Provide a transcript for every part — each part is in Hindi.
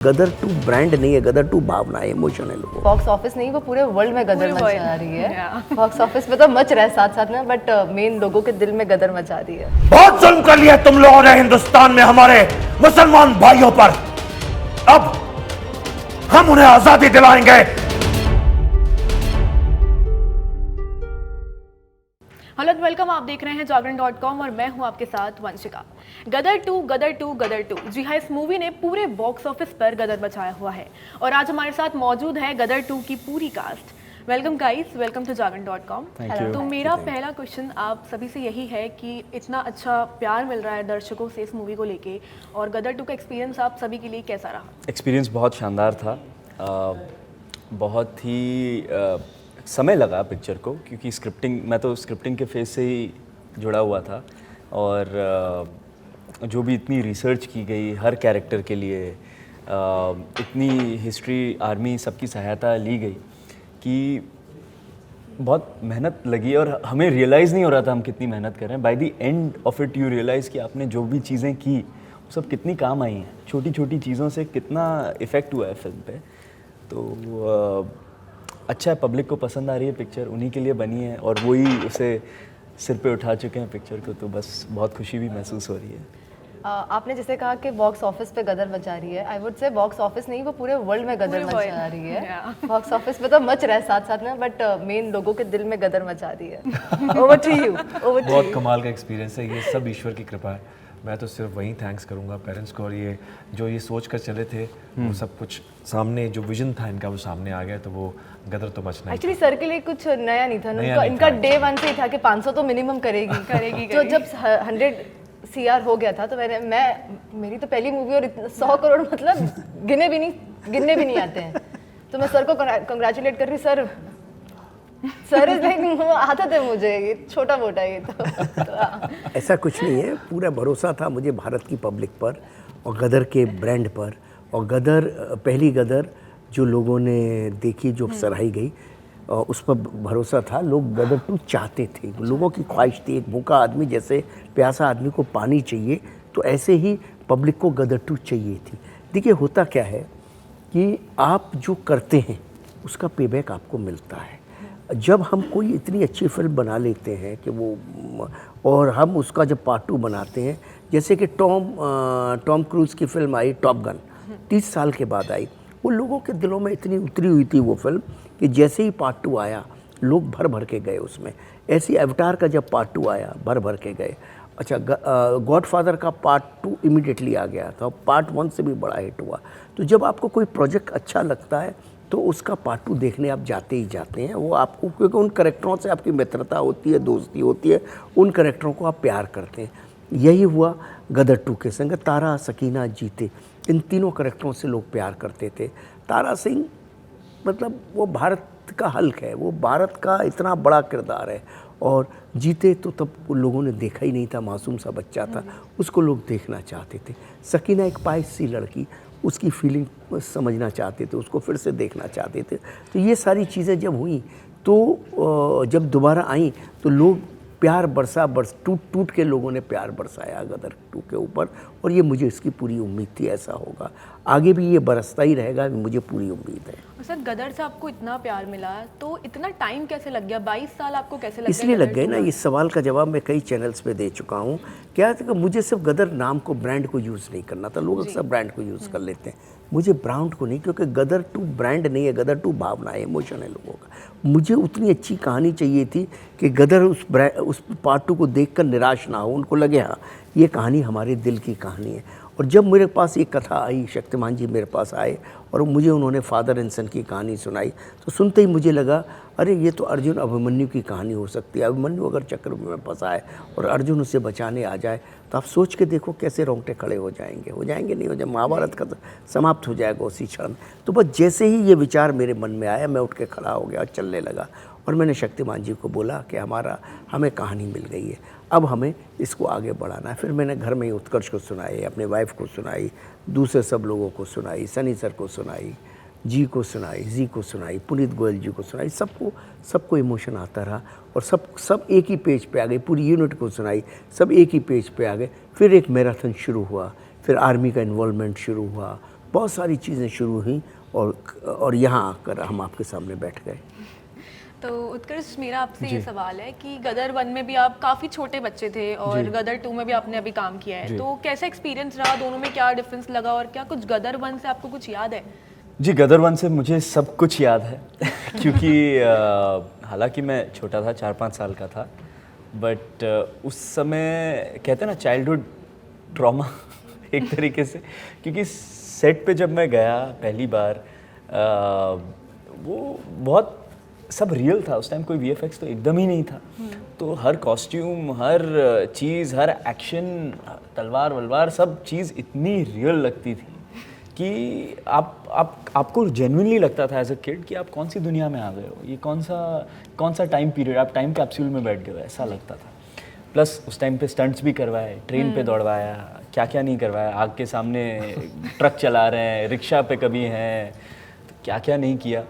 गदर 2 ब्रांड नहीं है, गदर 2 भावना है, इमोशन है लोगों। बॉक्स ऑफिस नहीं, वो पूरे वर्ल्ड में गदर मचा रही है। बॉक्स ऑफिस पे तो मच रहा है साथ साथ में, बट मेन लोगों के दिल में गदर मचा रही है। बहुत जुल्म कर लिया तुम लोगों ने हिंदुस्तान में हमारे मुसलमान भाइयों पर। अब हम उन्हें आजादी दिलाएंगे। हेलो वेलकम, आप देख रहे हैं जागरण.com और मैं हूं आपके साथ वंशिका। गदर 2 जी हाँ, इस मूवी ने पूरे बॉक्स ऑफिस पर गदर मचाया हुआ है और आज हमारे साथ मौजूद है गदर 2 की पूरी cast. Welcome guys, welcome to Jagran. तो मेरा पहला क्वेश्चन आप सभी से यही है कि इतना अच्छा प्यार मिल रहा है दर्शकों से इस मूवी को लेके, और गदर 2 का एक्सपीरियंस आप सभी के लिए कैसा रहा? एक्सपीरियंस बहुत शानदार था। बहुत ही समय लगा पिक्चर को, क्योंकि मैं तो स्क्रिप्टिंग के फेज से ही जुड़ा हुआ था, और जो भी इतनी रिसर्च की गई हर कैरेक्टर के लिए, इतनी हिस्ट्री, आर्मी, सबकी सहायता ली गई कि बहुत मेहनत लगी और हमें रियलाइज़ नहीं हो रहा था हम कितनी मेहनत कर रहे हैं। By the end of it you realise कि आपने जो भी चीज़ें की वो सब कितनी काम आई हैं। छोटी छोटी चीज़ों से कितना इफ़ेक्ट हुआ है फिल्म पे। तो अच्छा है, पब्लिक को पसंद आ रही है पिक्चर, उन्हीं के लिए बनी है और वही उसे सिर पे उठा चुके हैं पिक्चर को, तो बस बहुत खुशी भी महसूस हो रही है। आपने जैसे कहा कि बॉक्स ऑफिस पे गदर मचा रही है, I would say box office नहीं, वो पूरे वर्ल्ड में गदर मचा रही है। बॉक्स ऑफिस पे तो मच रहा है साथ साथ में, बट मेन लोगों के दिल में गदर मचा रही है। Over to you. बहुत कमाल का एक्सपीरियंस है, ये सब ईश्वर की कृपा है। मैं तो सिर्फ वहीं थैंक्स करूंगा पेरेंट्स को, और ये जो ये सोच कर चले थे वो सब कुछ सामने, जो विजन था इनका वो सामने आ गया, तो वो गदर तो मचना। एक्चुअली सर के लिए कुछ नया नहीं था, इनका डे 1 से ही था कि 500 तो मिनिमम करेगी। तो जब 100 CR हो गया था तो मेरी तो पहली मूवी, और 100 करोड़ मतलब गिनने भी नहीं आते हैं। तो मैं सर को कंग्रेचुलेट कर रही, सर इज लाइक आता था मुझे, ये छोटा मोटा ये तो ऐसा कुछ नहीं है, पूरा भरोसा था मुझे भारत की पब्लिक पर और गदर के ब्रांड पर। और गदर, पहली गदर जो लोगों ने देखी, जो सराही गई, उस पर भरोसा था। लोग गदर 2 चाहते थे, लोगों की ख्वाहिश थी। एक भूखा आदमी जैसे प्यासा आदमी को पानी चाहिए, तो ऐसे ही पब्लिक को गदर 2 चाहिए थी। देखिए, होता क्या है कि आप जो करते हैं उसका पेबैक आपको मिलता है। जब हम कोई इतनी अच्छी फिल्म बना लेते हैं कि वो, और हम उसका जब पार्ट 2 बनाते हैं, जैसे कि टॉम क्रूज़ की फिल्म आई टॉप गन, 30 साल के बाद आई, वो लोगों के दिलों में इतनी उतरी हुई थी वो फिल्म कि जैसे ही पार्ट 2 आया लोग भर भर के गए उसमें। ऐसी एवटार का जब पार्ट 2 आया भर भर के गए। अच्छा, गॉडफादर का पार्ट 2 इमीडिएटली आ गया था, पार्ट 1 से भी बड़ा हिट हुआ। तो जब आपको कोई प्रोजेक्ट अच्छा लगता है तो उसका पार्ट 2 देखने आप जाते ही जाते हैं। वो आपको, क्योंकि उन कैरेक्टरों से आपकी मित्रता होती है, दोस्ती होती है, उन कैरेक्टरों को आप प्यार करते हैं। यही हुआ गदर 2 के संग। तारा, सकीना, जीते, इन तीनों कैरेक्टरों से लोग प्यार करते थे। तारा सिंह मतलब वो भारत का हल्क है, वो भारत का इतना बड़ा किरदार है। और जीते तो तब लोगों ने देखा ही नहीं था, मासूम सा बच्चा था, उसको लोग देखना चाहते थे। सकीना एक पाइस सी लड़की, उसकी फीलिंग समझना चाहते थे, उसको फिर से देखना चाहते थे। तो ये सारी चीज़ें जब हुई तो जब दोबारा आई तो लोग प्यार टूट के लोगों ने प्यार बरसाया गदर 2 के ऊपर। और ये मुझे इसकी पूरी उम्मीद थी ऐसा होगा, आगे भी ये बरसता ही रहेगा, मुझे पूरी उम्मीद है। सर, गदर से आपको इतना प्यार मिला तो इतना टाइम कैसे लग गया? 22 साल आपको कैसे लग गया? इसलिए लग गए ना, इस सवाल का जवाब मैं कई चैनल्स पे दे चुका हूँ। क्या था कि मुझे सिर्फ गदर नाम को, ब्रांड को यूज़ नहीं करना था। लोग अक्सर ब्रांड को यूज़ कर लेते हैं, मुझे ब्रांड को नहीं, क्योंकि गदर 2 ब्रांड नहीं है, गदर 2 भावना है, इमोशन है लोगों का। मुझे उतनी अच्छी कहानी चाहिए थी कि गदर उस पार्ट 2 को देखकर निराश ना हो, उनको लगे हाँ ये कहानी हमारे दिल की कहानी है। और जब मेरे पास ये कथा आई, शक्तिमान जी मेरे पास आए और मुझे उन्होंने फादर एंड सन की कहानी सुनाई, तो सुनते ही मुझे लगा अरे ये तो अर्जुन अभिमन्यु की कहानी हो सकती है। अभिमन्यु अगर चक्रव्यूह में फंसा है और अर्जुन उसे बचाने आ जाए, तो आप सोच के देखो कैसे रोंगटे खड़े हो जाएंगे नहीं हो जाए, महाभारत का समाप्त हो जाएगा उसी क्षण। तो बस जैसे ही ये विचार मेरे मन में आया, मैं उठ के खड़ा हो गया और चलने लगा। और मैंने शक्तिमान जी को बोला कि हमें कहानी मिल गई है, अब हमें इसको आगे बढ़ाना है। फिर मैंने घर में ही उत्कर्ष को सुनाई, अपने वाइफ को सुनाई, दूसरे सब लोगों को सुनाई, सनी सर को सुनाई, जी को सुनाई, पुनीत गोयल जी को सुनाई, सबको इमोशन आता रहा। और सब एक ही पेज पे आ गए, पूरी यूनिट को सुनाई, सब एक ही पेज पे आ गए। फिर एक मैराथन शुरू हुआ, फिर आर्मी का इन्वॉल्वमेंट शुरू हुआ, बहुत सारी चीज़ें शुरू हुई और यहाँ आकर हम आपके सामने बैठ गए। तो उत्कर्ष, मेरा आपसे ये सवाल है कि गदर 1 में भी आप काफ़ी छोटे बच्चे थे और गदर 2 में भी आपने अभी काम किया है, तो कैसा एक्सपीरियंस रहा, दोनों में क्या डिफरेंस लगा और क्या कुछ गदर 1 से आपको कुछ याद है? जी, गदर 1 से मुझे सब कुछ याद है क्योंकि हालांकि मैं छोटा था, 4-5 साल का था, बट उस समय कहते हैं ना चाइल्डहुड ट्रॉमा एक तरीके से, क्योंकि सेट पे जब मैं गया पहली बार वो बहुत सब रियल था। उस टाइम कोई वीएफएक्स तो एकदम ही नहीं था, तो हर कॉस्ट्यूम, हर चीज़, हर एक्शन, तलवार वलवार, सब चीज़ इतनी रियल लगती थी कि आपको जेन्युइनली लगता था एज अ किड कि आप कौन सी दुनिया में आ गए हो, ये कौन सा टाइम पीरियड, आप टाइम कैप्सूल में बैठ गए हो, ऐसा लगता था। प्लस उस टाइम पे स्टंट्स भी करवाए, ट्रेन पे दौड़वाया, क्या क्या नहीं करवाया, आग के सामने ट्रक चला रहे हैं, रिक्शा पे कभी हैं, तो क्या क्या नहीं किया।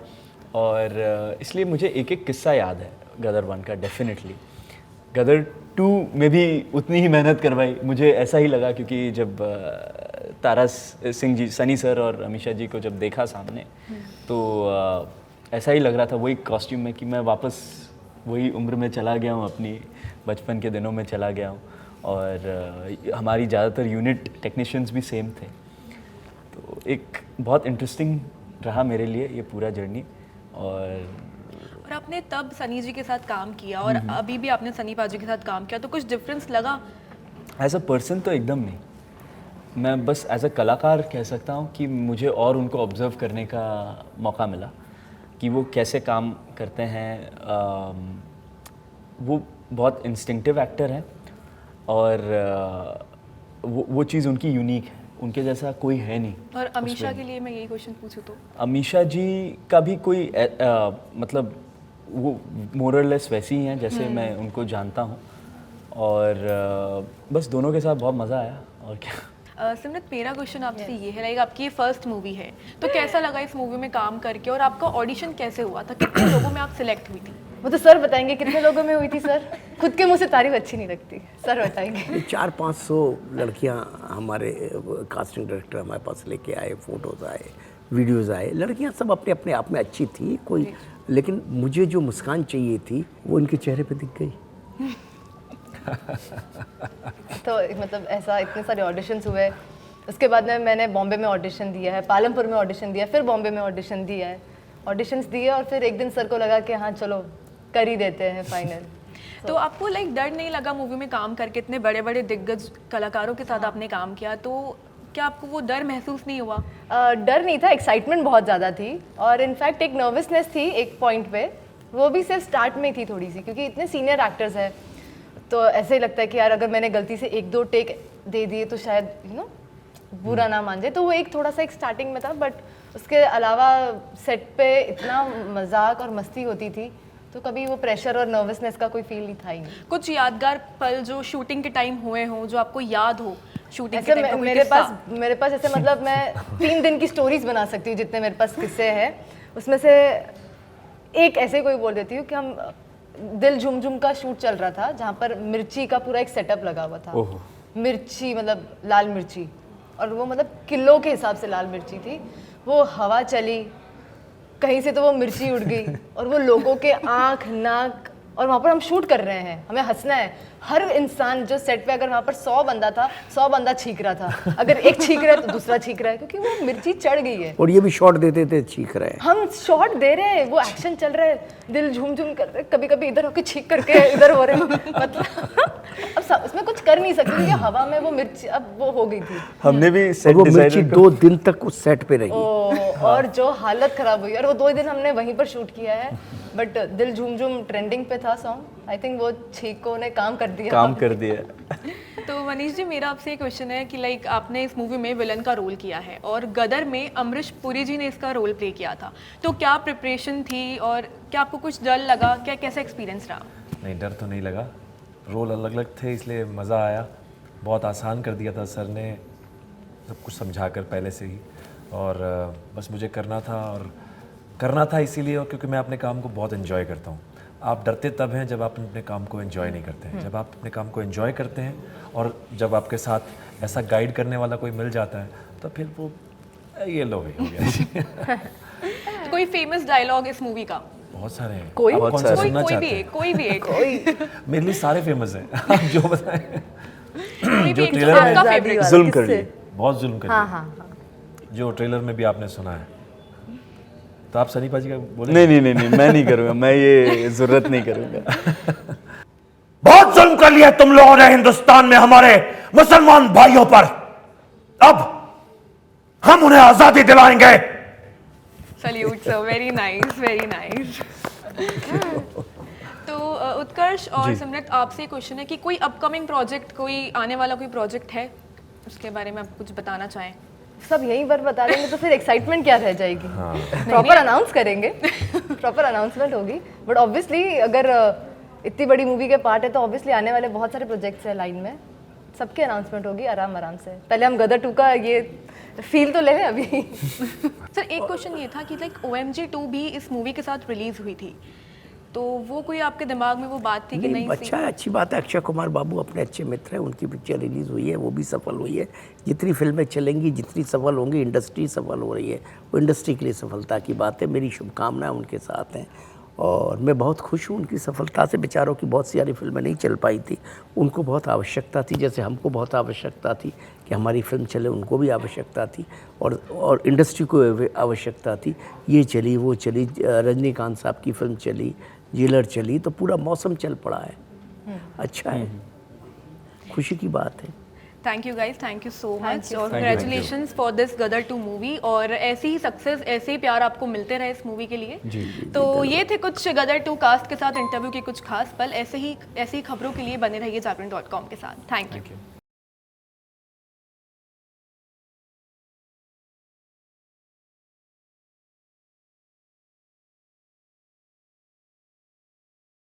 और इसलिए मुझे एक एक किस्सा याद है गदर 1 का डेफिनेटली। गदर 2 में भी उतनी ही मेहनत करवाई, मुझे ऐसा ही लगा, क्योंकि जब तारा सिंह जी, सनी सर और अमीषा जी को जब देखा सामने तो ऐसा ही लग रहा था वही कॉस्ट्यूम में कि मैं वापस वही उम्र में चला गया हूँ, अपनी बचपन के दिनों में चला गया हूँ। और हमारी ज़्यादातर यूनिट टेक्नीशियंस भी सेम थे, तो एक बहुत इंटरेस्टिंग रहा मेरे लिए ये पूरा जर्नी। और आपने तब सनी जी के साथ काम किया और अभी भी आपने सनी पाजी के साथ काम किया, तो कुछ डिफरेंस लगा? एज अ पर्सन तो एकदम नहीं, मैं बस एज अ कलाकार कह सकता हूँ कि मुझे और उनको ऑब्जर्व करने का मौका मिला कि वो कैसे काम करते हैं। वो बहुत इंस्टिंक्टिव एक्टर हैं और वो चीज़ उनकी यूनिक है, उनके जैसा कोई है नहीं। और अमीषा के लिए मैं यही क्वेश्चन पूछूं तो अमीषा जी का भी कोई मतलब वो मोरलेस वैसी ही हैं जैसे मैं उनको जानता हूँ, और बस दोनों के साथ बहुत मज़ा आया। और क्या सिमरत, मेरा क्वेश्चन आपसे ये है, लाइक आपकी ये फर्स्ट मूवी है, तो कैसा लगा इस मूवी में काम करके और आपका ऑडिशन कैसे हुआ था, कितने लोगों में आप सिलेक्ट हुई थी? वो तो सर बताएंगे कितने लोगों में हुई थी सर, खुद के मुंह से तारीफ अच्छी नहीं लगती, सर बताएंगे। 400-500 लड़कियां हमारे कास्टिंग डायरेक्टर हमारे पास लेके आए, फोटोज आए, वीडियोस आए। लड़कियां सब अपने अपने आप में अच्छी थी कोई, लेकिन मुझे जो मुस्कान चाहिए थी वो इनके चेहरे पे दिख गई। तो मतलब ऐसा इतने सारे ऑडिशंस हुए, उसके बाद में मैंने बॉम्बे में ऑडिशन दिया है, पालमपुर में ऑडिशन दिया, फिर बॉम्बे में ऑडिशन दिया है, ऑडिशंस दिए, और फिर एक दिन सर को लगा कि हाँ चलो कर ही देते हैं फाइनल। तो आपको लाइक डर नहीं लगा मूवी में काम करके? इतने बड़े बड़े दिग्गज कलाकारों के साथ आपने काम किया, तो क्या आपको वो डर महसूस नहीं हुआ? डर नहीं था, एक्साइटमेंट बहुत ज़्यादा थी, और इनफैक्ट एक नर्वसनेस थी एक पॉइंट पे, वो भी सिर्फ स्टार्ट में थी थोड़ी सी, क्योंकि इतने सीनियर एक्टर्स हैं, तो ऐसे ही लगता है कि यार अगर मैंने गलती से 1-2 टेक दे दिए तो शायद बुरा ना मान जाए, तो वो एक थोड़ा सा एक स्टार्टिंग में था। बट उसके अलावा सेट पे इतना मजाक और मस्ती होती थी, तो कभी वो प्रेशर और नर्वसनेस का कोई फील नहीं था ही नहीं। कुछ यादगार पल जो शूटिंग के टाइम हुए हों, जो आपको याद हो शूटिंग के ऐसे टाइम? मेरे पास ऐसे मतलब मैं 3 दिन की स्टोरीज बना सकती हूँ, जितने मेरे पास किस्से हैं। उसमें से एक ऐसे कोई बोल देती हूँ कि हम दिल झुम झुम का शूट चल रहा था, जहाँ पर मिर्ची का पूरा एक सेटअप लगा हुआ था। मिर्ची मतलब लाल मिर्ची, और वो मतलब किलो के हिसाब से लाल मिर्ची थी। वो हवा चली कहीं से तो वो मिर्ची उड़ गई, और वो लोगों के आँख नाक, और वहाँ पर हम शूट कर रहे हैं, हमें हंसना है। हर इंसान जो सेट पे, अगर वहाँ पर 100 बंदा था, 100 बंदा छींक रहा था, अगर एक छींक रहा है तो दूसरा छींक रहा है, क्योंकि वो मिर्ची चढ़ गई है। और ये भी शॉट देते थे छींक रहे हैं, हम शॉट दे रहे हैं, वो एक्शन चल रहा है, दिल झूम झूम कर रहे, कभी कभी इधर होके छींक करके इधर हो रहे हैं। मतलब अब उसमें कुछ कर नहीं सकते, क्योंकि हवा में वो मिर्ची अब वो हो गई थी। हमने भी सेट वो मिर्ची 2 दिन तक उस सेट पे रही। और जो हालत खराब हुई, और वो 2 दिन हमने वहीं पर शूट किया है। बट दिल झूम झूम ट्रेंडिंग पे था सॉन्ग, आई थिंक वो छींकों ने काम कर दिया। तो मनीष जी, मेरा आपसे एक क्वेश्चन है कि लाइक आपने इस मूवी में विलन का रोल किया है, और गदर में अमरीश पुरी जी ने इसका रोल प्ले किया था, तो क्या प्रिपरेशन थी और क्या आपको कुछ डर लगा, क्या कैसा एक्सपीरियंस रहा? नहीं, डर तो नहीं लगा, रोल अलग अलग थे इसलिए मज़ा आया। बहुत आसान कर दिया था सर ने, सब कुछ समझा कर पहले से ही, और बस मुझे करना था इसीलिए, और क्योंकि मैं अपने काम को बहुत एंजॉय करता हूँ। आप डरते तब हैं जब आप अपने काम को एंजॉय नहीं करते हैं। जब आप अपने काम को एंजॉय करते हैं और जब आपके साथ ऐसा गाइड करने वाला कोई मिल जाता है, तो फिर वो ये लो भाई हो गया। तो कोई फेमस डायलॉग इस मूवी का? बहुत सारे हैं। कोई? आप कौन सा कोई सुनना कोई भी चाहते हैं? एक, कोई भी एक, मेरे लिए सारे फेमस हैं। आप जो बताएं। कोई भी एक जो ट्रेलर में- आपका आज़ादी फेवरेट। वाला, जुल्म कर किससे? लिए। बहुत जुल्म कर हाँ दिया। हाँ हाँ। जो ट्रेलर में भी आपने सुना है। तो आप सनी पाजी का बोले? नहीं, मैं नहीं करूँगा, मैं ये ज़रूरत नहीं करूँगा। बहुत जुल्म कर लिया तुम लोगों ने हिंदुस्तान में हमारे मुसलमान भाइयों पर। अब हम उन्हें आजादी दिलाएंगे। Salute sir, very nice, very nice. तो उत्कर्ष और सिमरत, आपसे क्वेश्चन है कि कोई अपकमिंग प्रोजेक्ट, कोई आने वाला कोई प्रोजेक्ट है, उसके बारे में आप कुछ बताना चाहें? सब यहीं पर बता देंगे तो फिर एक्साइटमेंट क्या रह जाएगी। प्रॉपर अनाउंस करेंगे, प्रॉपर अनाउंसमेंट होगी। बट ऑब्वियसली अगर इतनी बड़ी मूवी के पार्ट है तो ऑब्वियसली आने वाले बहुत सारे प्रोजेक्ट्स हैं लाइन में, सबकी अनाउंसमेंट होगी आराम आराम से। पहले हम गदर 2 का ये फील तो ले लें अभी। सर एक क्वेश्चन ये था कि लाइक OMG 2 भी इस मूवी के साथ रिलीज हुई थी, तो वो कोई आपके दिमाग में वो बात थी कि नहीं? अच्छा है, अच्छी बात है। अक्षय कुमार बाबू अपने अच्छे मित्र हैं, उनकी पिक्चर रिलीज़ हुई है, वो भी सफल हुई है। जितनी फिल्में चलेंगी, जितनी सफल होंगी, इंडस्ट्री सफल हो रही है, वो इंडस्ट्री के लिए सफलता की बात है। मेरी शुभकामनाएं उनके साथ हैं और मैं बहुत खुश हूँ उनकी सफलता से। बेचारों की बहुत सारी फिल्में नहीं चल पाई थी, उनको बहुत आवश्यकता थी, जैसे हमको बहुत आवश्यकता थी कि हमारी फिल्म चले, उनको भी आवश्यकता थी और इंडस्ट्री को आवश्यकता थी। ये चली, वो चली, रजनीकांत साहब की फिल्म चली, जेलर चली, तो पूरा मौसम चल पड़ा है। अच्छा है, खुशी की बात है। Thank you guys, thank you so much और congratulations for this Gadar 2 movie, और ऐसी ही सक्सेस, ऐसे ही प्यार आपको मिलते रहे इस मूवी के लिए। तो ये थे कुछ गदर 2 कास्ट के साथ इंटरव्यू के कुछ खास पल। ऐसे ही खबरों के लिए बने रहिए जागरण.com के साथ। Thank you.